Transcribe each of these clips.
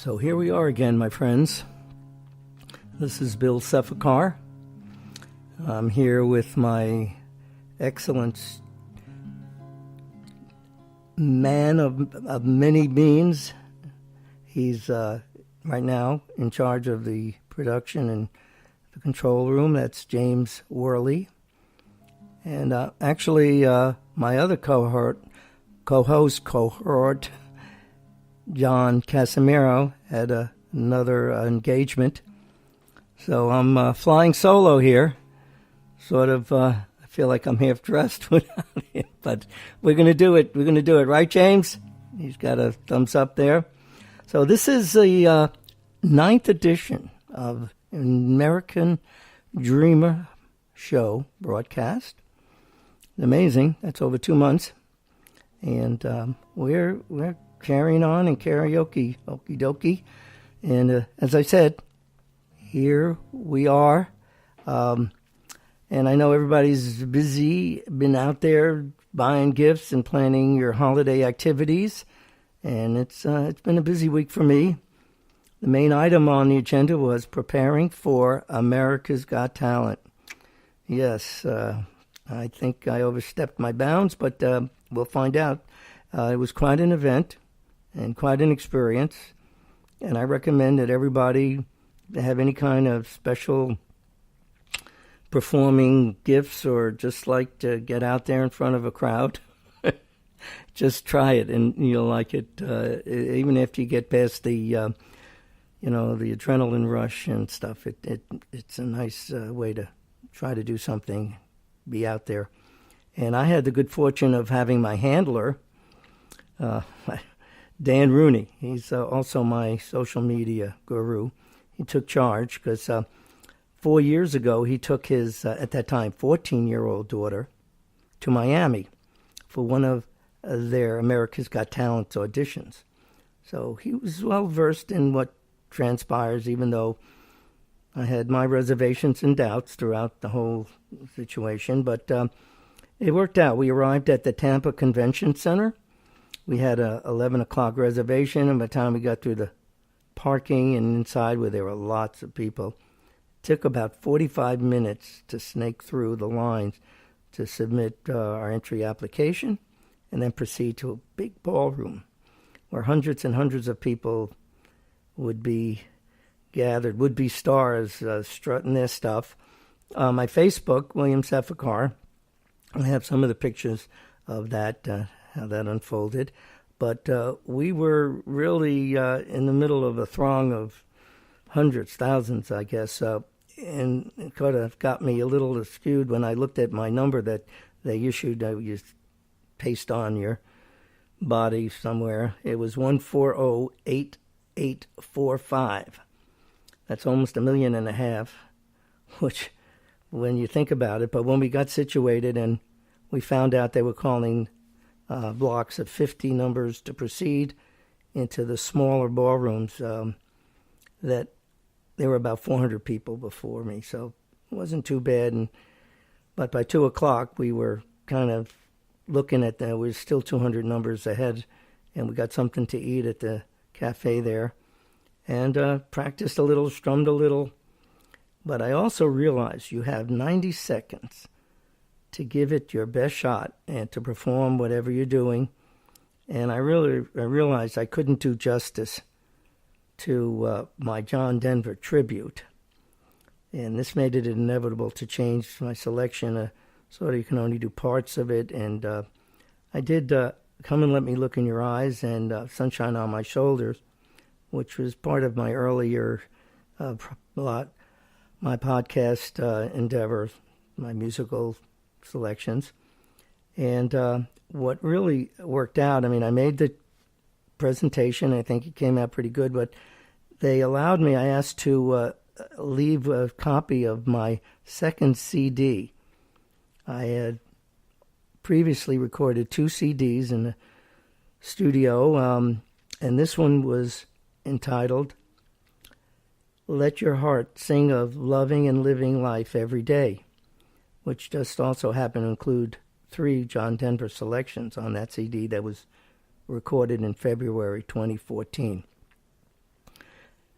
So here we are again, my friends. This is Bill Sefakar. I'm here with my excellent man of many means. He's right now in charge of the production and the control room. That's James Worley. And actually, my other co-host, John Casimiro, had another engagement. So I'm flying solo here. Sort of, I feel like I'm half dressed without him. But we're going to do it. We're going to do it. Right, James? He's got a thumbs up there. So this is the 9th edition of American Dreamer Show broadcast. Amazing. That's over 2 months. And we're carrying on in karaoke, okie dokie. And as I said, here we are. And I know everybody's busy, been out there buying gifts and planning your holiday activities. And it's been a busy week for me. The main item on the agenda was preparing for America's Got Talent. Yes, I think I overstepped my bounds, but we'll find out. It was quite an event and quite an experience, and I recommend that everybody have any kind of special performing gifts or just like to get out there in front of a crowd. Just try it, and you'll like it, even after you get past the the adrenaline rush and stuff. It's a nice way to try to do something, be out there. And I had the good fortune of having my handler, Dan Rooney. He's also my social media guru. He took charge because 4 years ago he took his, at that time, 14-year-old daughter to Miami for one of their America's Got Talent auditions. So he was well versed in what transpires, even though I had my reservations and doubts throughout the whole situation. But it worked out. We arrived at the Tampa Convention Center. We had a 11 o'clock reservation, and by the time we got through the parking and inside where there were lots of people, it took about 45 minutes to snake through the lines to submit our entry application and then proceed to a big ballroom where hundreds and hundreds of people would be gathered, would-be stars strutting their stuff. My Facebook, William Sefakar, I have some of the pictures of that, how that unfolded. But we were really in the middle of a throng of hundreds, thousands, I guess. And it kind of got me a little skewed when I looked at my number that they issued. You paste on your body somewhere. It was 1408845. That's almost 1.5 million, which, when you think about it, but when we got situated and we found out they were calling blocks of 50 numbers to proceed into the smaller ballrooms, that there were about 400 people before me, so it wasn't too bad. But by 2 o'clock, we were kind of looking at that. We were still 200 numbers ahead, and we got something to eat at the cafe there, and practiced a little, strummed a little. But I also realized you have 90 seconds to give it your best shot and to perform whatever you're doing. And I realized I couldn't do justice to my John Denver tribute. And this made it inevitable to change my selection. Sort of you can only do parts of it. And I did Come and Let Me Look in Your Eyes and Sunshine on My Shoulders, which was part of my earlier my podcast endeavor, my musical selections. And what really worked out, I mean, I made the presentation. I think it came out pretty good, but they allowed me, I asked to leave a copy of my second CD. I had previously recorded 2 CDs in the studio, and this one was entitled Let Your Heart Sing of Loving and Living Life Every Day, which just also happened to include 3 John Denver selections on that CD that was recorded in February 2014.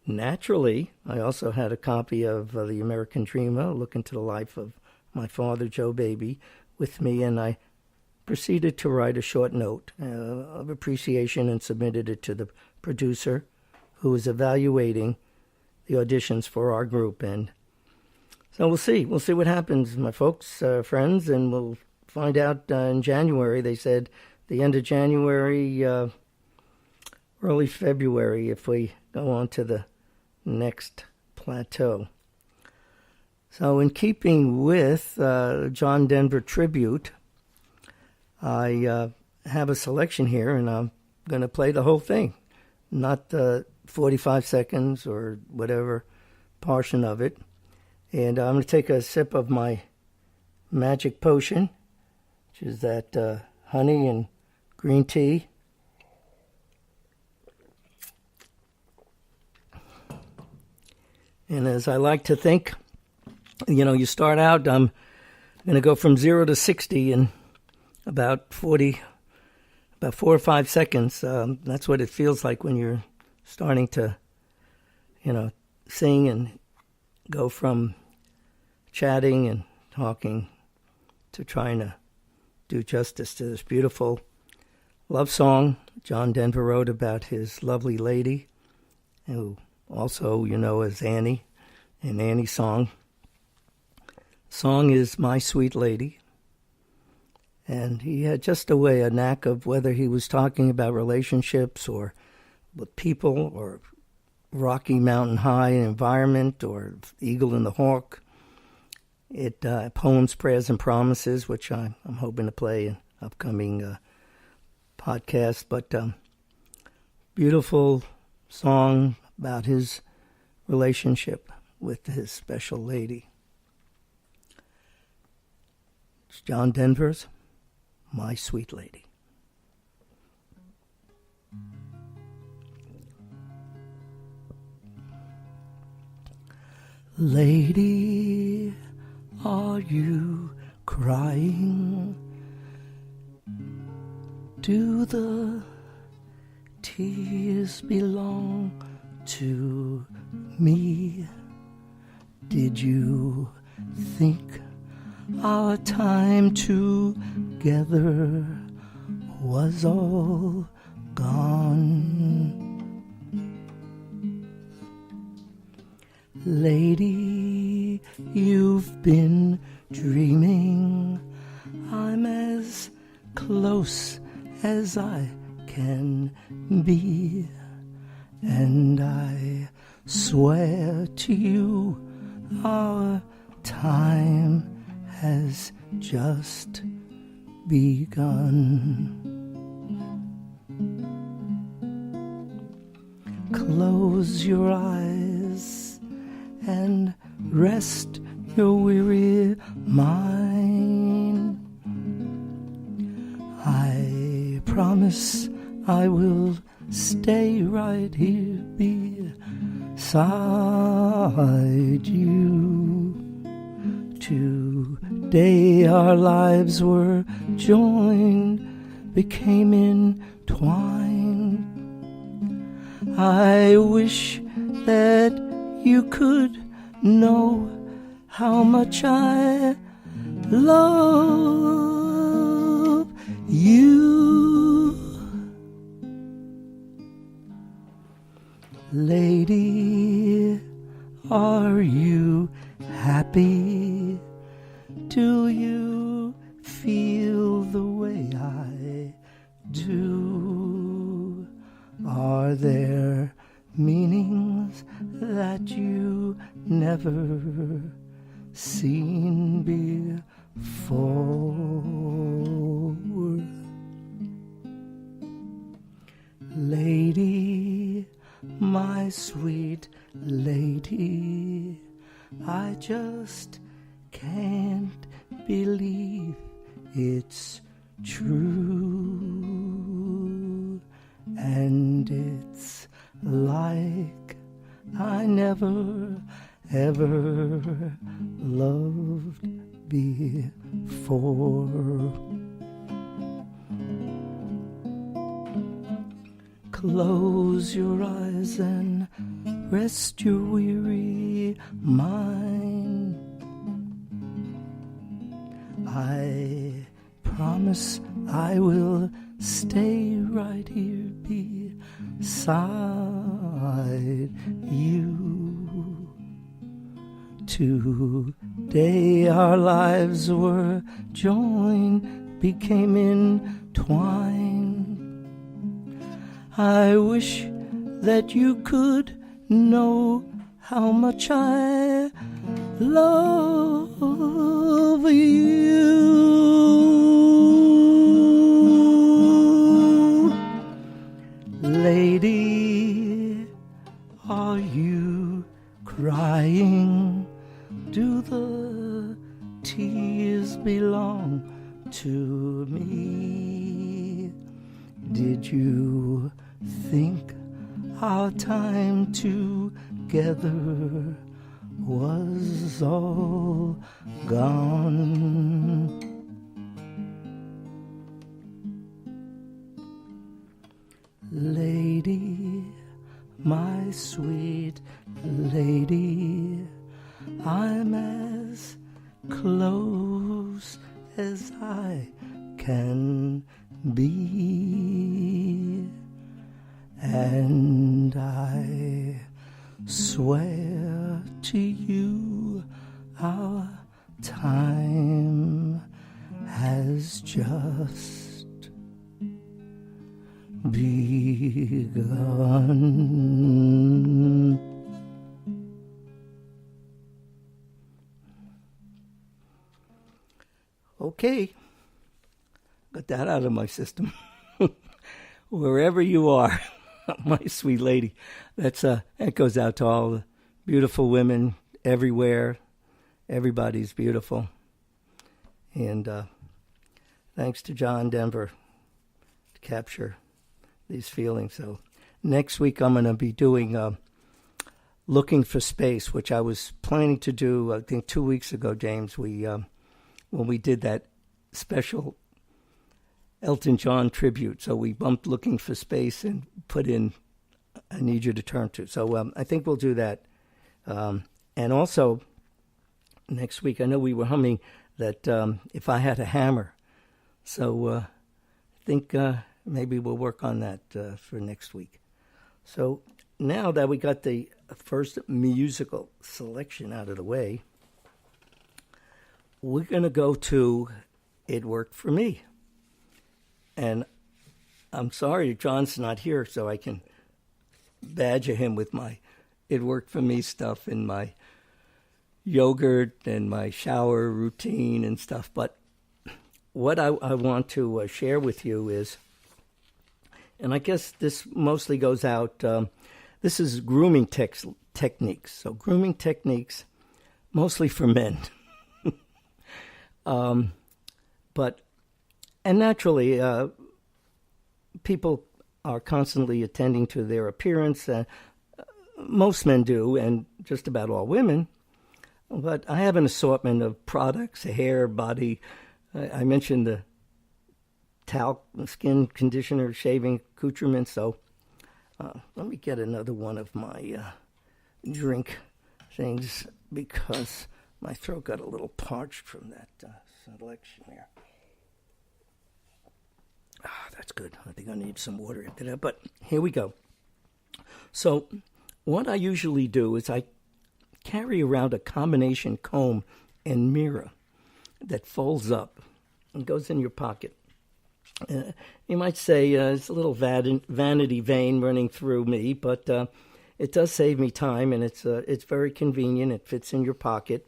naturally, I also had a copy of The American Dreamer, Look into the Life of My Father, Joe Baby, with me, and I proceeded to write a short note of appreciation and submitted it to the producer who was evaluating the auditions for our group. And so we'll see. We'll see what happens, my folks, friends, and we'll find out in January. They said the end of January, early February, if we go on to the next plateau. So in keeping with John Denver tribute, I have a selection here, and I'm going to play the whole thing, not 45 seconds or whatever portion of it. And I'm going to take a sip of my magic potion, which is that honey and green tea. And as I like to think, you start out, I'm going to go from 0 to 60 in about 4 or 5 seconds. That's what it feels like when you're starting to, sing and go from chatting and talking to trying to do justice to this beautiful love song John Denver wrote about his lovely lady, who also, as Annie, in Annie's song. Song is My Sweet Lady. And he had just a knack of whether he was talking about relationships or with people or Rocky Mountain High environment or Eagle and the Hawk. Poems, Prayers, and Promises, which I'm hoping to play in upcoming podcast. But beautiful song about his relationship with his special lady. It's John Denver's My Sweet Lady. Lady, are you crying? Do the tears belong to me? Did you think our time together was all gone? Lady, you've been dreaming. I'm as close as I can be, and I swear to you our time has just begun. Close your eyes and rest your weary mind. I promise I will stay right here beside you. Today our lives were joined, became entwined. I wish that you could know how much I love you. Lady, are you happy? Do you feel the way I do? Are there meanings that you never seen before? Lady, my sweet lady, I just can't believe it's true, and it's like I never ever loved before. Close your eyes and rest your weary mind. I promise I will stay right here beside you. Today our lives were joined, became entwined. I wish that you could know how much I love you. Lady, are you crying? Do the tears belong to me? Did you think our time together was all gone? Lady, my sweet lady, I'm as close as I can be, and I swear to you our time has just begun. Okay, got that out of my system. Wherever you are, my sweet lady, that goes out to all the beautiful women everywhere. Everybody's beautiful. And thanks to John Denver to capture these feelings. So next week I'm going to be doing Looking for Space, which I was planning to do, I think 2 weeks ago, James. When we did that special Elton John tribute. So we bumped Looking for Space and put in I Need You to Turn To. So I think we'll do that. And also, next week, I know we were humming that If I Had a Hammer. So I think maybe we'll work on that for next week. So now that we got the first musical selection out of the way, we're going to go to It Worked For Me. And I'm sorry John's not here so I can badger him with my It Worked For Me stuff and my yogurt and my shower routine and stuff. But what I want to share with you is, and I guess this mostly goes out, this is grooming techniques. So grooming techniques mostly for men. And naturally, people are constantly attending to their appearance. Most men do, and just about all women. But I have an assortment of products, hair, body. I mentioned the talc, skin conditioner, shaving accoutrements. So let me get another one of my drink things because my throat got a little parched from that selection there. That's good. I think I need some water after that. But here we go. So what I usually do is I carry around a combination comb and mirror that folds up and goes in your pocket. You might say it's a little vanity vein running through me, but it does save me time, and it's very convenient. It fits in your pocket.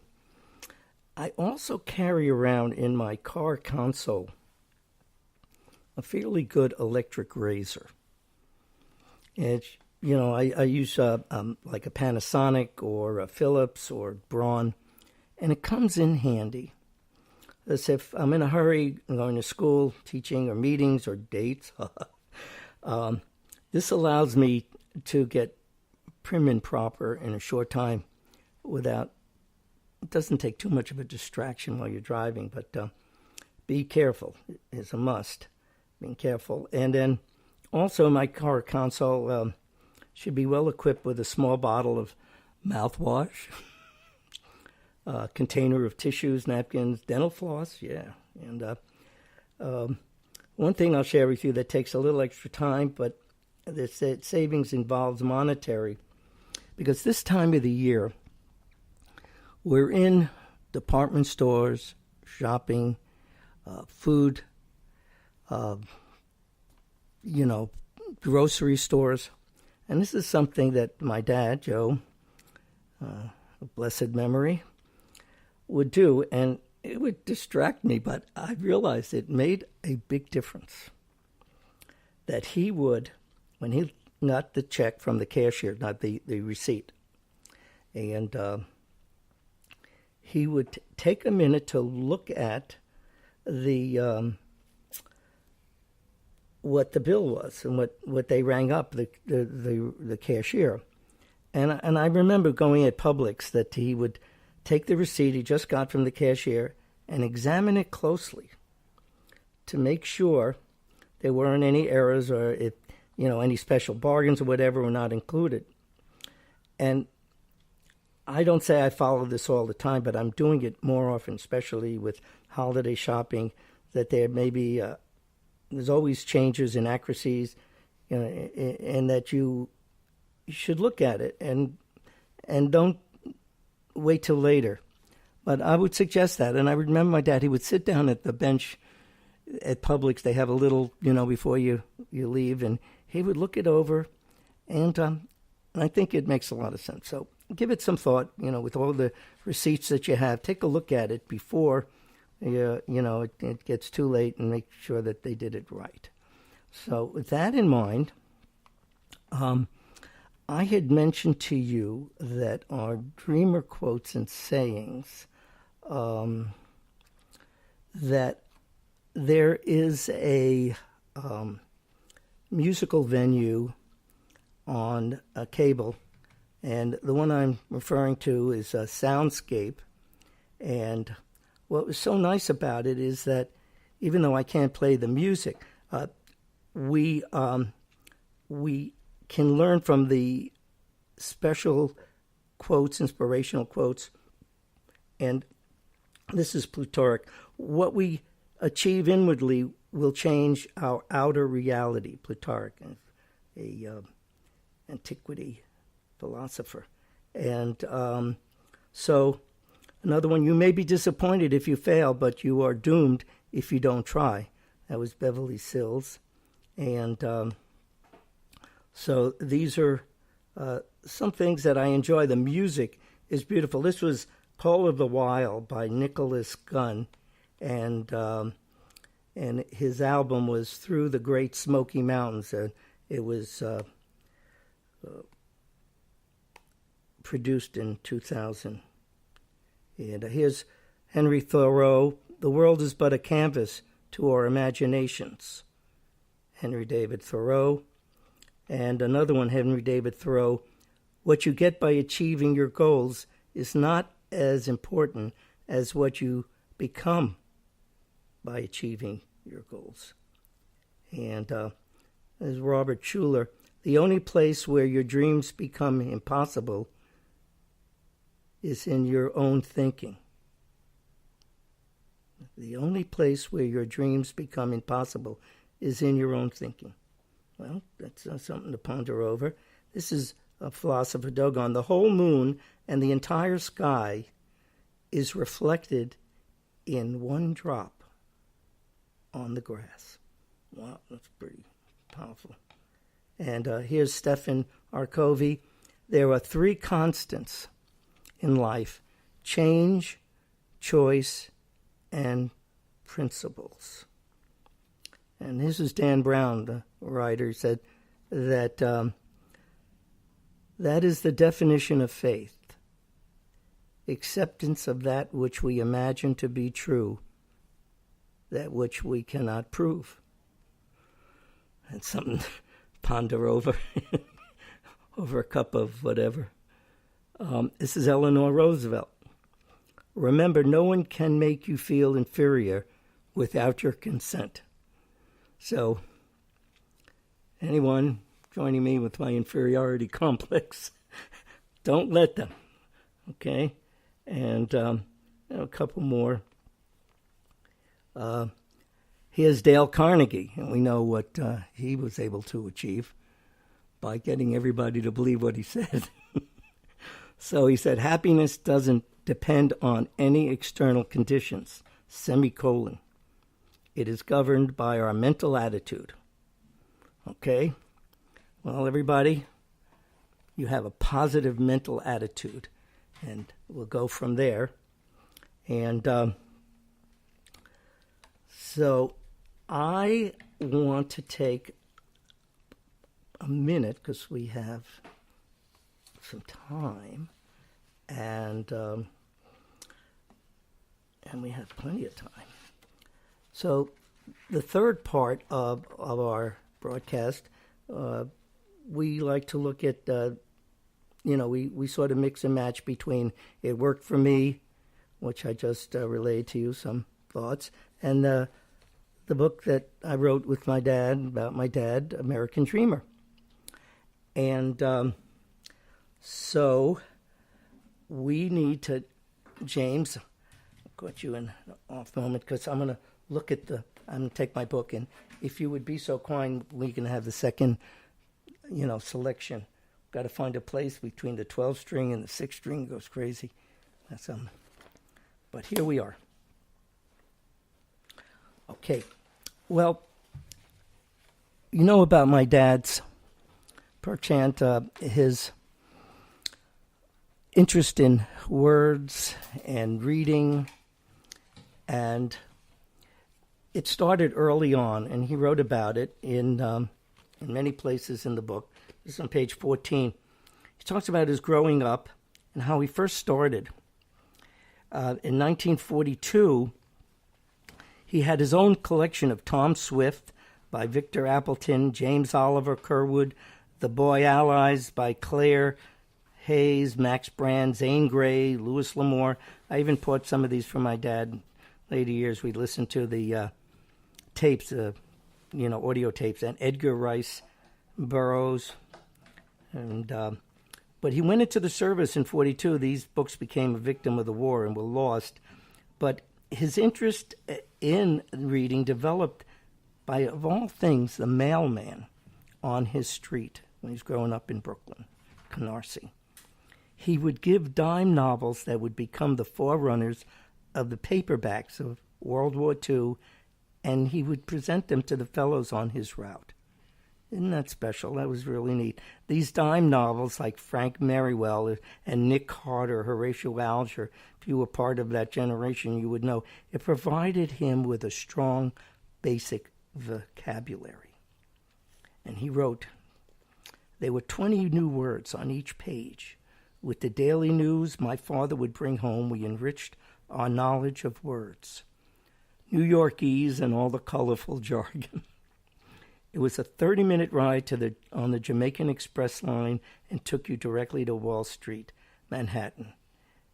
I also carry around in my car console a fairly good electric razor. And I use like a Panasonic or a Philips or Braun, and it comes in handy. As if I'm in a hurry, I'm going to school, teaching, or meetings, or dates. This allows me to get prim and proper in a short time without, it doesn't take too much of a distraction while you're driving, but be careful is a must. Being careful. And then also my car console should be well equipped with a small bottle of mouthwash, a container of tissues, napkins, dental floss, yeah. And one thing I'll share with you that takes a little extra time, but the savings involves monetary, because this time of the year, we're in department stores, shopping, food, grocery stores. And this is something that my dad, Joe, of blessed memory, would do. And it would distract me, but I realized it made a big difference. That he would, when he got the check from the cashier, not the receipt, and he would take a minute to look at the what the bill was and what they rang up the cashier, and I remember going at Publix that he would take the receipt he just got from the cashier and examine it closely to make sure there weren't any errors or if any special bargains or whatever were not included. And I don't say I follow this all the time, but I'm doing it more often, especially with holiday shopping, that there may be there's always changes, inaccuracies, and that you should look at it and don't wait till later. But I would suggest that. And I remember my dad, he would sit down at the bench at Publix. They have a little, before you leave, and he would look it over, and I think it makes a lot of sense. So give it some thought, with all the receipts that you have. Take a look at it before it gets too late, and make sure that they did it right. So with that in mind, I had mentioned to you that our Dreamer Quotes and Sayings, that there is a musical venue on a cable, and the one I'm referring to is Soundscape. And what was so nice about it is that even though I can't play the music, we can learn from the special quotes, inspirational quotes, and this is Plutarch. What we achieve inwardly will change our outer reality. Plutarch, a antiquity philosopher. And so another one, you may be disappointed if you fail, but you are doomed if you don't try. That was Beverly Sills. And so these are some things that I enjoy. The music is beautiful. This was Call of the Wild by Nicholas Gunn, and his album was Through the Great Smoky Mountains. It was produced in 2000. And here's Henry Thoreau, The World is but a canvas to our imaginations. Henry David Thoreau. And another one, Henry David Thoreau, what you get by achieving your goals is not as important as what you become by achieving your goals. And there's Robert Schuller, the only place where your dreams become impossible is in your own thinking. The only place where your dreams become impossible is in your own thinking. Well, that's something to ponder over. This is a philosopher, Dogon. The whole moon and the entire sky is reflected in one drop on the grass. Wow, that's pretty powerful. And here's Stephen R. Covey. There are three constants in life: change, choice, and principles. And this is Dan Brown, the writer, said that that is the definition of faith: acceptance of that which we imagine to be true, that which we cannot prove. That's something to ponder over, over a cup of whatever. This is Eleanor Roosevelt. Remember, no one can make you feel inferior without your consent. So, anyone joining me with my inferiority complex. Don't let them. Okay? And a couple more. Here's Dale Carnegie, and we know what he was able to achieve by getting everybody to believe what he said. So he said, happiness doesn't depend on any external conditions, semicolon. It is governed by our mental attitude. Okay? Well, everybody, you have a positive mental attitude, and we'll go from there. And so I want to take a minute, because we have some time, and we have plenty of time. So the third part of our broadcast, we like to look at, we sort of mix and match between It Worked for Me, which I just relayed to you, some thoughts, and the book that I wrote with my dad, about my dad, American Dreamer. And so we need to, James, I'll put you in an off moment, because I'm going to look at I'm going to take my book, and if you would be so kind, we can have the second, selection. Got to find a place between the 12 string and the 6 string. It goes crazy. That's but here we are. Okay. Well, you know about my dad's, perchance, his interest in words and reading, and it started early on, and he wrote about it in many places in the book. This is on page 14. He talks about his growing up and how he first started. In 1942, he had his own collection of Tom Swift by Victor Appleton, James Oliver Curwood, The Boy Allies by Claire Hayes, Max Brand, Zane Grey, Louis L'Amour. I even bought some of these from my dad. In later years, we listened to the tapes, audio tapes, and Edgar Rice Burroughs. And but he went into the service in 42. These books became a victim of the war and were lost. But his interest in reading developed by, of all things, the mailman on his street when he was growing up in Brooklyn, Canarsie. He would give dime novels that would become the forerunners of the paperbacks of World War II, and he would present them to the fellows on his route. Isn't that special? That was really neat. These dime novels like Frank Merriwell and Nick Carter, Horatio Alger, if you were part of that generation, you would know, it provided him with a strong, basic vocabulary. And he wrote, there were 20 new words on each page. With the daily news my father would bring home, we enriched our knowledge of words. New Yorkese and all the colorful jargon. It was a 30-minute ride on the Jamaican Express line and took you directly to Wall Street, Manhattan.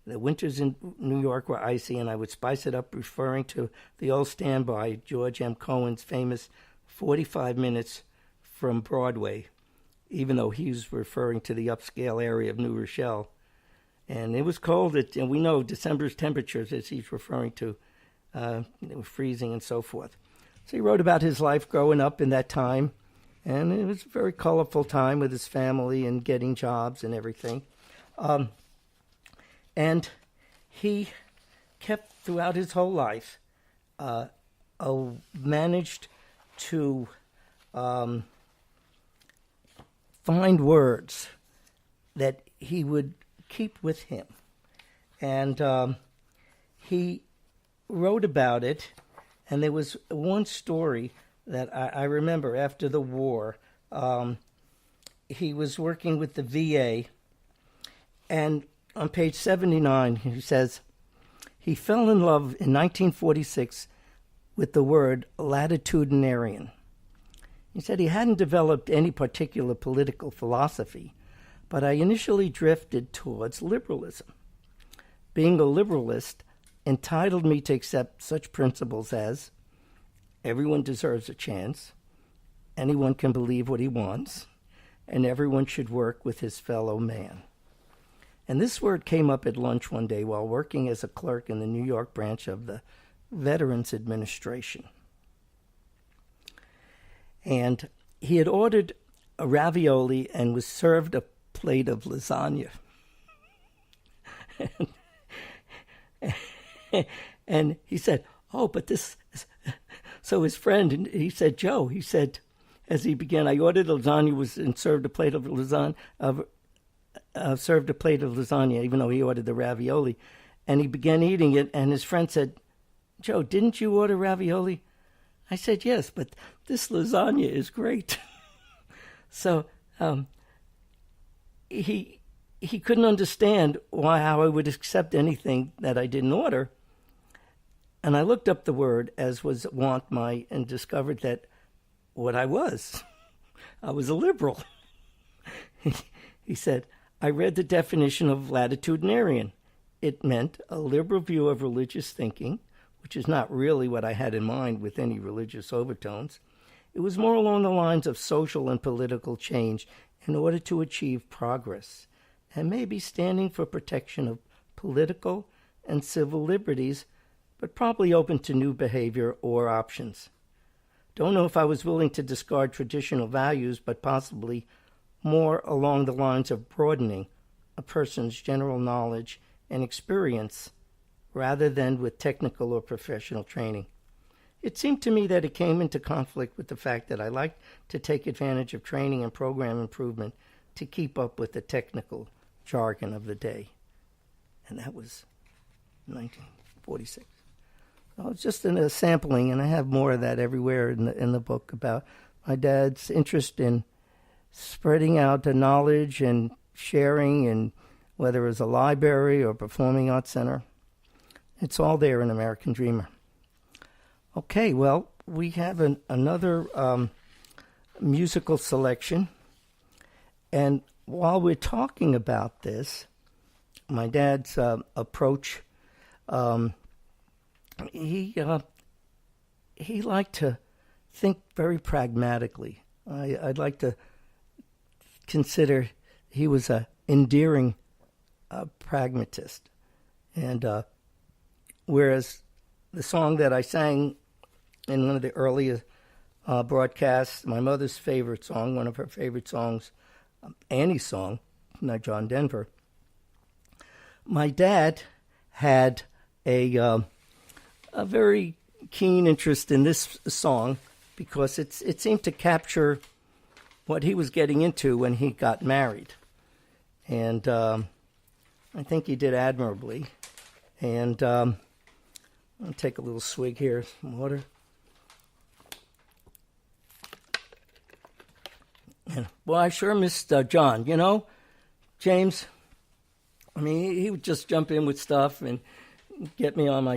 The winters in New York were icy, and I would spice it up referring to the old standby, George M. Cohen's famous 45 minutes from Broadway, even though he was referring to the upscale area of New Rochelle. And it was cold, and we know December's temperatures, as he's referring to, it was freezing and so forth. So he wrote about his life growing up in that time, and it was a very colorful time with his family and getting jobs and everything. And he kept, throughout his whole life, managed to find words that he would keep with him. And he wrote about it. And there was one story that I remember after the war. He was working with the VA, and on page 79, he says, he fell in love in 1946 with the word latitudinarian. He said he hadn't developed any particular political philosophy, but I initially drifted towards liberalism. Being a liberalist entitled me to accept such principles as everyone deserves a chance, anyone can believe what he wants, and everyone should work with his fellow man. And this word came up at lunch one day while working as a clerk in the New York branch of the Veterans Administration. And he had ordered a ravioli and was served a plate of lasagna. And he said, "Oh, but this..." So his friend, he said, "Joe," he said, as he began, "I ordered lasagna and served a plate of lasagna, even though he ordered the ravioli." And he began eating it, and his friend said, "Joe, didn't you order ravioli?" I said, "Yes, but this lasagna is great." So he couldn't understand how I would accept anything that I didn't order. And I looked up the word, as was wont and discovered that what I was a liberal. He said, "I read the definition of latitudinarian. It meant a liberal view of religious thinking, which is not really what I had in mind with any religious overtones. It was more along the lines of social and political change in order to achieve progress, and maybe standing for protection of political and civil liberties, but probably open to new behavior or options. Don't know if I was willing to discard traditional values, but possibly more along the lines of broadening a person's general knowledge and experience rather than with technical or professional training. It seemed to me that it came into conflict with the fact that I liked to take advantage of training and program improvement to keep up with the technical jargon of the day." And that was 1946. Well, it's just a sampling, and I have more of that everywhere in the book about my dad's interest in spreading out the knowledge and sharing, and whether it was a library or performing arts center. It's all there in American Dreamer. Okay, well, we have another musical selection, and while we're talking about this, my dad's approach, he liked to think very pragmatically. I'd like to consider he was an endearing pragmatist. And whereas the song that I sang in one of the earlier broadcasts, my mother's favorite song, one of her favorite songs, Annie's song, not John Denver, my dad had a very keen interest in this song because it seemed to capture what he was getting into when he got married. And I think he did admirably. And I'll take a little swig here, some water. And, well, I sure missed John. You know, James, I mean, he would just jump in with stuff and keep me on my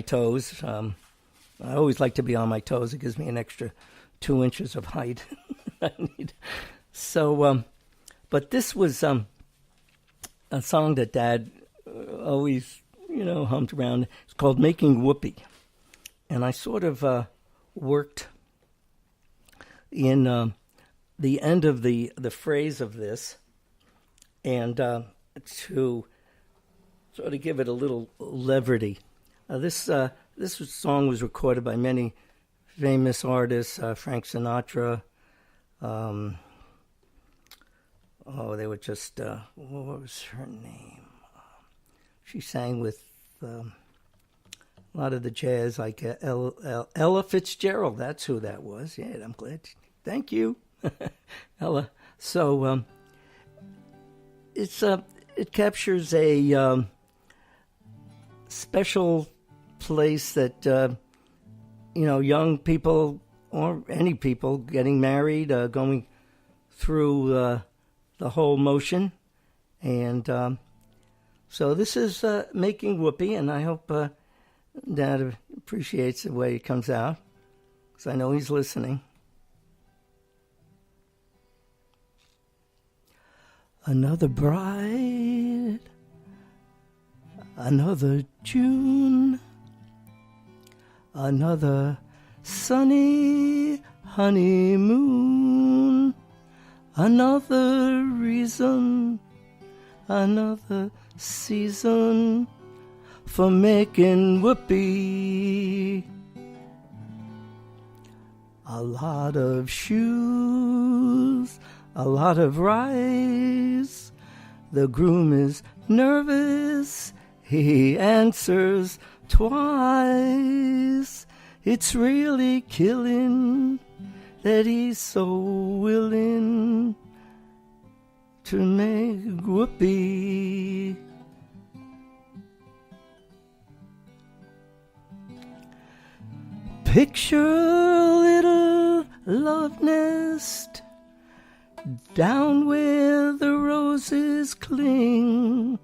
toes. I always like to be on my toes. It gives me an extra 2 inches of height. I need. So, but this was a song that Dad always, hummed around. It's called "Making Whoopee," and I sort of worked in the end of the phrase of this, and to sort of give it a little levity. This song was recorded by many famous artists, Frank Sinatra. They were just, what was her name? She sang with a lot of the jazz, like Ella Fitzgerald. That's who that was. Yeah, I'm glad. Thank you, Ella. So it captures a special place that young people or any people getting married, going through the whole motion, and so this is "Making Whoopee," and I hope Dad appreciates the way it comes out, because I know he's listening. Another bride, another June, another sunny honeymoon, Another reason, another season for making whoopee. A lot of shoes, a lot of rice. The groom is nervous, he answers twice. It's really killing that he's so willing to make whoopee. Picture a little love nest down where the roses cling.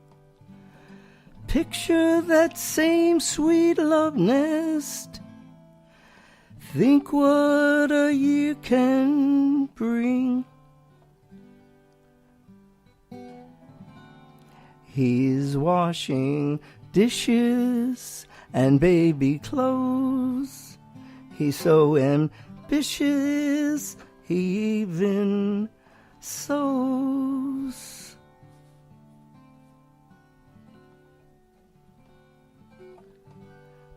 Picture that same sweet love nest. Think what a year can bring. He's washing dishes and baby clothes. He's so ambitious, he even sews.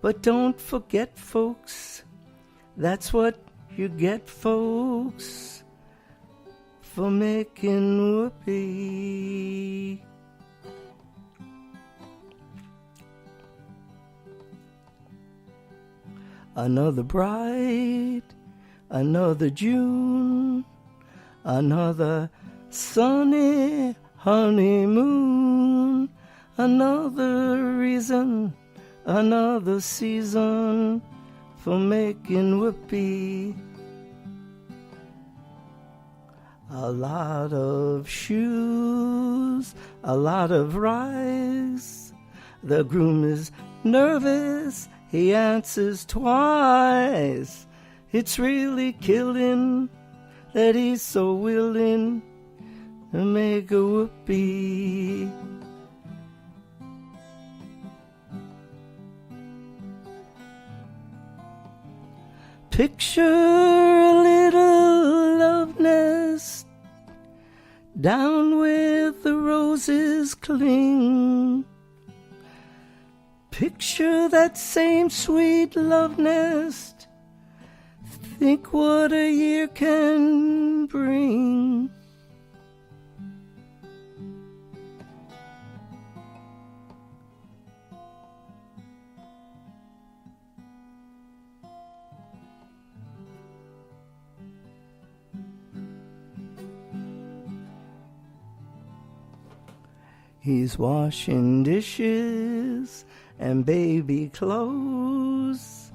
But don't forget, folks, that's what you get, folks, for making whoopee. Another bride, another June, another sunny honeymoon, another reason, another season for making whoopee. A lot of shoes, a lot of rice. The groom is nervous, he answers twice. It's really killing that he's so willing to make a whoopee. Picture a little love nest down where the roses cling. Picture that same sweet love nest. Think what a year can bring. He's washing dishes and baby clothes.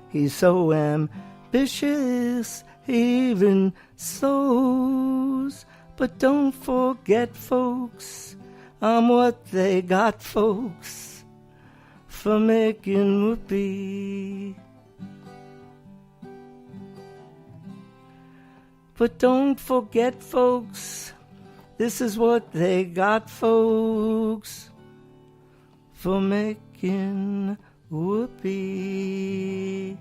He's so ambitious, he even sews. But don't forget, folks, I'm what they got, folks, for making whoopee. But don't forget, folks, this is what they got, folks, for making whoopee.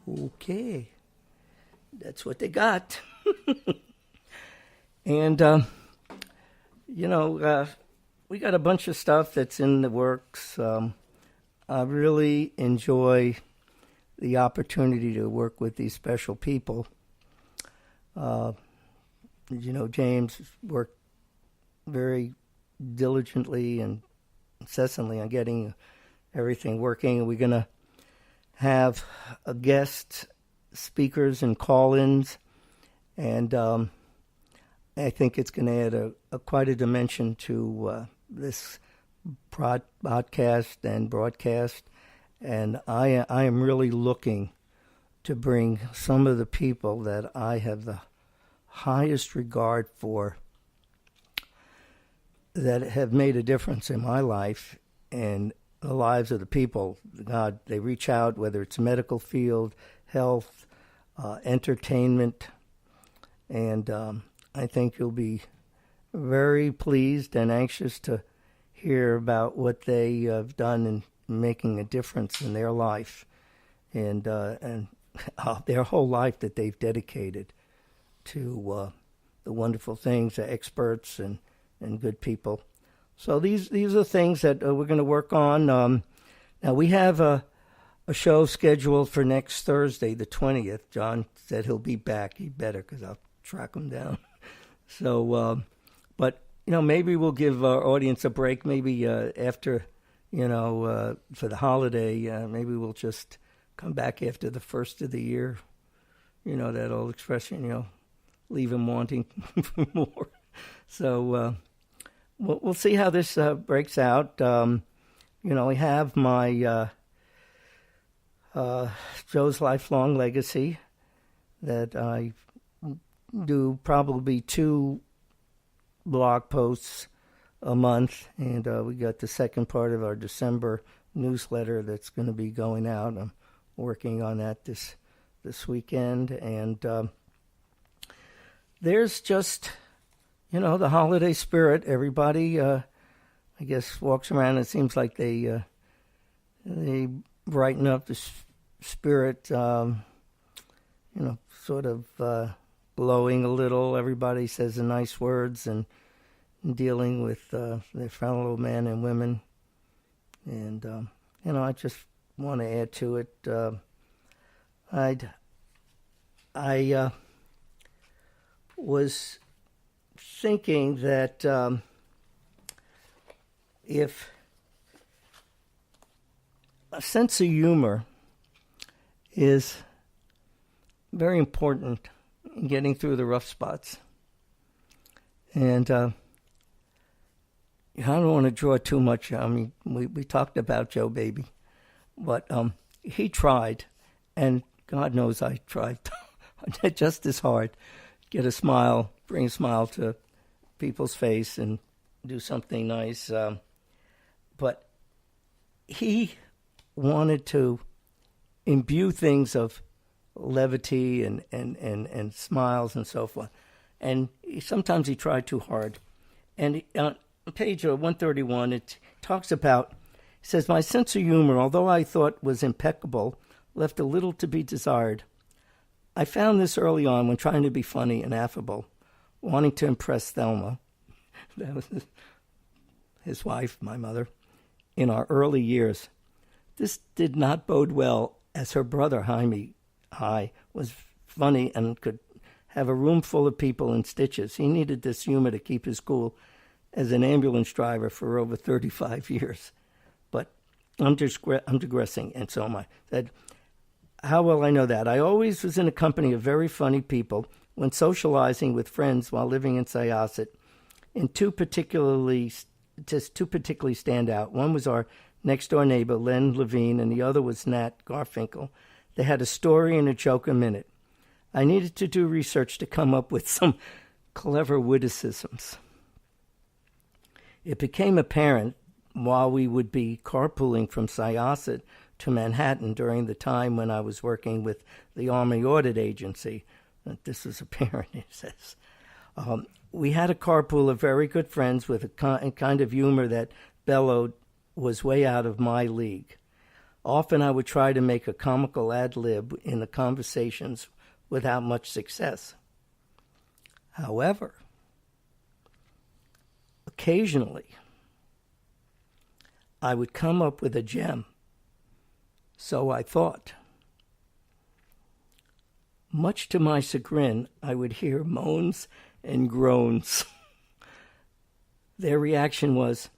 Okay, that's what they got. And, we got a bunch of stuff that's in the works. I really enjoy the opportunity to work with these special people. James worked very diligently and incessantly on getting everything working. We're going to have a guest speakers and call-ins, and I think it's going to add quite a dimension to this podcast and broadcast. And I am really looking to bring some of the people that I have the highest regard for, that have made a difference in my life and the lives of the people. God, they reach out, whether it's medical field, health, entertainment, and I think you'll be very pleased and anxious to hear about what they have done making a difference in their life and their whole life that they've dedicated to the wonderful things, the experts and good people. So these are things that we're going to work on. Now we have a show scheduled for next Thursday, the 20th. John said he'll be back. He better, because I'll track him down. So, but maybe we'll give our audience a break. Maybe after, for the holiday, maybe we'll just come back after the first of the year. That old expression, leave him wanting for more. So we'll see how this breaks out. We have my Joe's Lifelong Legacy that I do probably 2 blog posts a month, and we got the second part of our December newsletter that's going to be going out. I'm working on that this weekend, and there's just the holiday spirit. Everybody I guess walks around, it seems like they brighten up the spirit, sort of glowing a little. Everybody says the nice words and dealing with their fellow men and women. And, I just want to add to it. I was thinking that if a sense of humor is very important in getting through the rough spots. And I don't want to draw too much. I mean, we talked about Joe Baby, but he tried, and God knows I tried just as hard. Get a smile, bring a smile to people's face and do something nice. But he wanted to imbue things of levity and smiles and so forth. And sometimes he tried too hard. And on page 131, it talks about, it says, my sense of humor, although I thought was impeccable, left a little to be desired. I found this early on when trying to be funny and affable, wanting to impress Thelma, that was his wife, my mother, in our early years. This did not bode well, as her brother Jaime was funny and could have a room full of people in stitches. He needed this humor to keep his cool as an ambulance driver for over 35 years. But I'm digressing, and so am I. Said, how will I know that? I always was in a company of very funny people when socializing with friends while living in Syosset. And two particularly stand out. One was our next-door neighbor, Len Levine, and the other was Nat Garfinkel. They had a story and a joke a minute. I needed to do research to come up with some clever witticisms. It became apparent while we would be carpooling from Syosset to Manhattan during the time when I was working with the Army Audit Agency. This was apparent, it says. We had a carpool of very good friends with a kind of humor that bellowed was way out of my league. Often I would try to make a comical ad-lib in the conversations without much success. However, occasionally, I would come up with a gem. So I thought. Much to my chagrin, I would hear moans and groans. Their reaction was,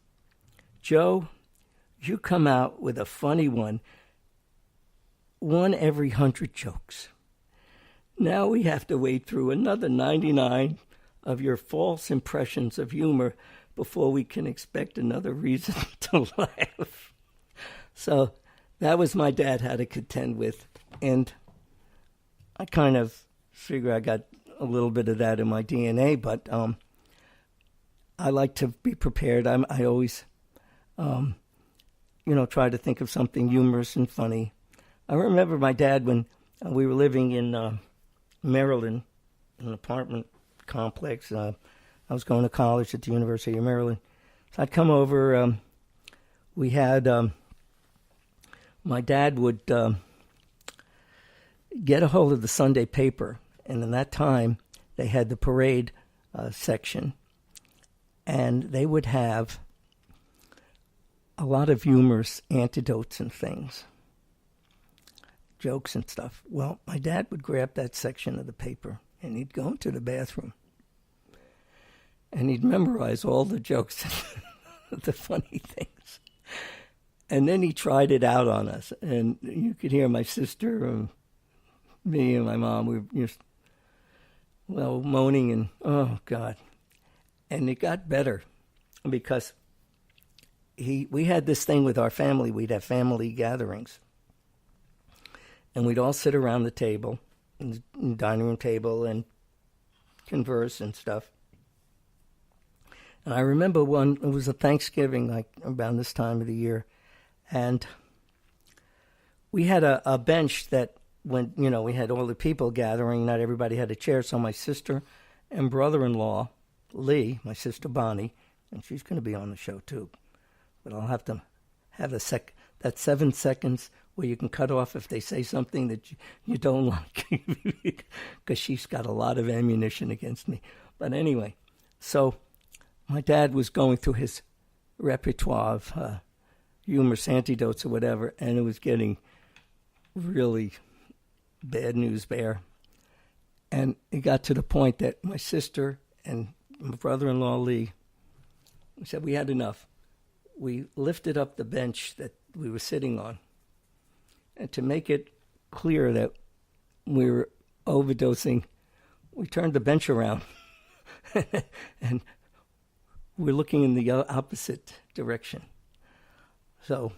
Joe, you come out with a funny one every 100 jokes. Now we have to wait through another 99 of your false impressions of humor before we can expect another reason to laugh. So that was my dad had to contend with. And I kind of figure I got a little bit of that in my DNA, but I like to be prepared. I always, try to think of something humorous and funny. I remember my dad when we were living in Maryland, in an apartment complex. I was going to college at the University of Maryland. So I'd come over. We had my dad would get a hold of the Sunday paper, and in that time they had the parade section, and they would have a lot of humorous anecdotes and things, jokes and stuff. Well, my dad would grab that section of the paper, and he'd go into the bathroom, and he'd memorize all the jokes, the funny things. And then he tried it out on us, and you could hear my sister and me and my mom, we were just, moaning and, oh, God. And it got better because we had this thing with our family. We'd have family gatherings, and we'd all sit around the table, the dining room table, and converse and stuff. And I remember it was a Thanksgiving, like around this time of the year, and we had a bench that when, we had all the people gathering, not everybody had a chair, so my sister and brother-in-law, Lee, my sister Bonnie, and she's going to be on the show too, but I'll have to have that 7 seconds where you can cut off if they say something that you don't like, because she's got a lot of ammunition against me. But anyway, so my dad was going through his repertoire of humorous anecdotes or whatever, and it was getting really bad news bear. And it got to the point that my sister and my brother-in-law, Lee, said we had enough. We lifted up the bench that we were sitting on. And to make it clear that we were overdosing, we turned the bench around. And we're looking in the opposite direction. So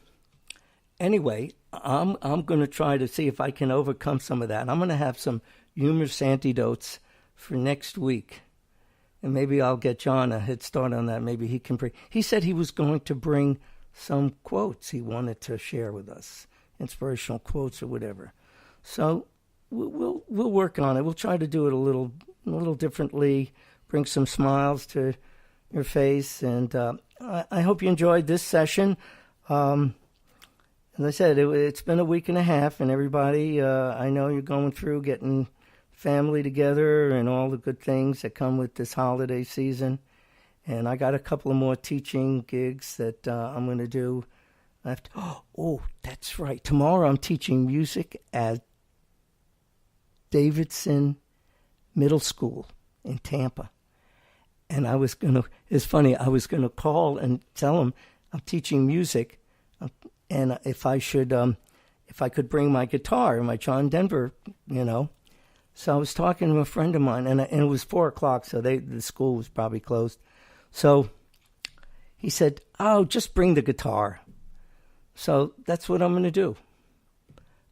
anyway, I'm going to try to see if I can overcome some of that. I'm going to have some humorous anecdotes for next week. And maybe I'll get John a head start on that. Maybe he can bring. He said he was going to bring some quotes he wanted to share with us, inspirational quotes or whatever. So we'll work on it. We'll try to do it a little differently, bring some smiles to your face. And I hope you enjoyed this session. As I said, it's been a week and a half, and everybody, I know you're going through getting family together and all the good things that come with this holiday season. And I got a couple of more teaching gigs that I'm going to do. Oh, that's right. Tomorrow I'm teaching music at Davidson Middle School in Tampa. And it's funny, I was going to call and tell them I'm teaching music, and if I could bring my guitar, my John Denver, So I was talking to a friend of mine, and it was 4:00, so the school was probably closed. So he said, "Oh, just bring the guitar." So that's what I'm going to do.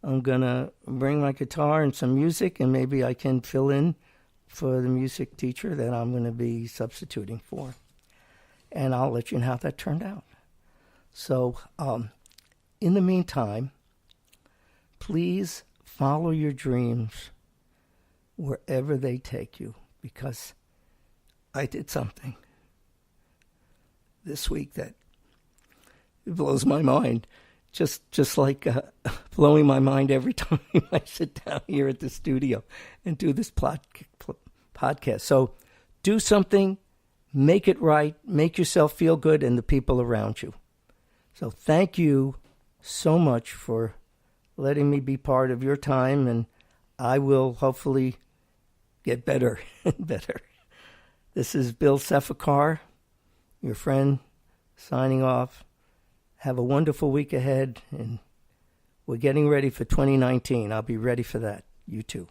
I'm going to bring my guitar and some music, and maybe I can fill in for the music teacher that I'm going to be substituting for. And I'll let you know how that turned out. So in the meantime, please follow your dreams wherever they take you, because I did something this week that it blows my mind, just like blowing my mind every time I sit down here at the studio and do this podcast. So do something, make it right, make yourself feel good and the people around you. So thank you so much for letting me be part of your time, and I will hopefully get better and better. This is Bill Sefakar, your friend, signing off. Have a wonderful week ahead, and we're getting ready for 2019. I'll be ready for that. You too.